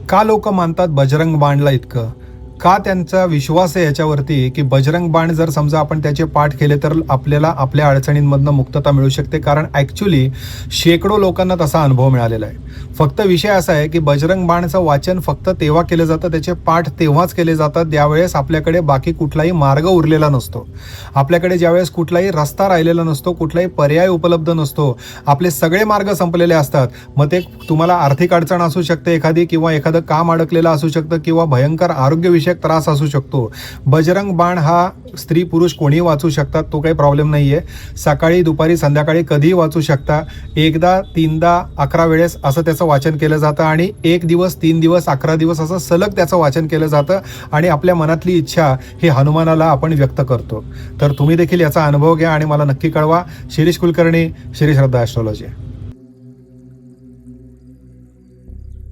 का लोक मानतात बजरंग बाणला इतकं? का त्यांचा विश्वास आहे याच्यावरती की बजरंग बाण जर समजा आपण त्याचे पाठ केले तर आपल्याला आपल्या अडचणींमधनं मुक्तता मिळू शकते? कारण ॲक्च्युली शेकडो लोकांना तसा अनुभव मिळालेला आहे. फक्त विषय असा आहे की बजरंग बाणचं वाचन फक्त तेव्हा केलं जातं, त्याचे पाठ तेव्हाच केले जातात ज्यावेळेस आपल्याकडे बाकी कुठलाही मार्ग उरलेला नसतो. आपल्याकडे ज्यावेळेस कुठलाही रस्ता राहिलेला नसतो, कुठलाही पर्याय उपलब्ध नसतो, आपले सगळे मार्ग संपलेले असतात. मग ते तुम्हाला आर्थिक अडचण असू शकते एखादी, किंवा एखादं काम अडकलेलं असू शकतं, किंवा भयंकर आरोग्यविषयक त्रास असू शकतो. बजरंग बाण हा स्त्री पुरुष कोणीही वाचू शकतात, तो काही प्रॉब्लेम नाही आहे. सकाळी दुपारी संध्याकाळी कधीही वाचू शकता. एकदा 3दा 11 वेळेस असं त्याचं वाचन केलं जातं आणि 1 दिवस 3 दिवस 11 दिवस असं सलग त्याचं वाचन केलं जातं आणि आपल्या मनातली इच्छा ही हनुमानाला आपण व्यक्त करतो. तर तुम्ही देखील याचा अनुभव घ्या आणि मला नक्की कळवा. शिरीष कुलकर्णी, श्री श्रद्धा ॲस्ट्रॉलॉजी.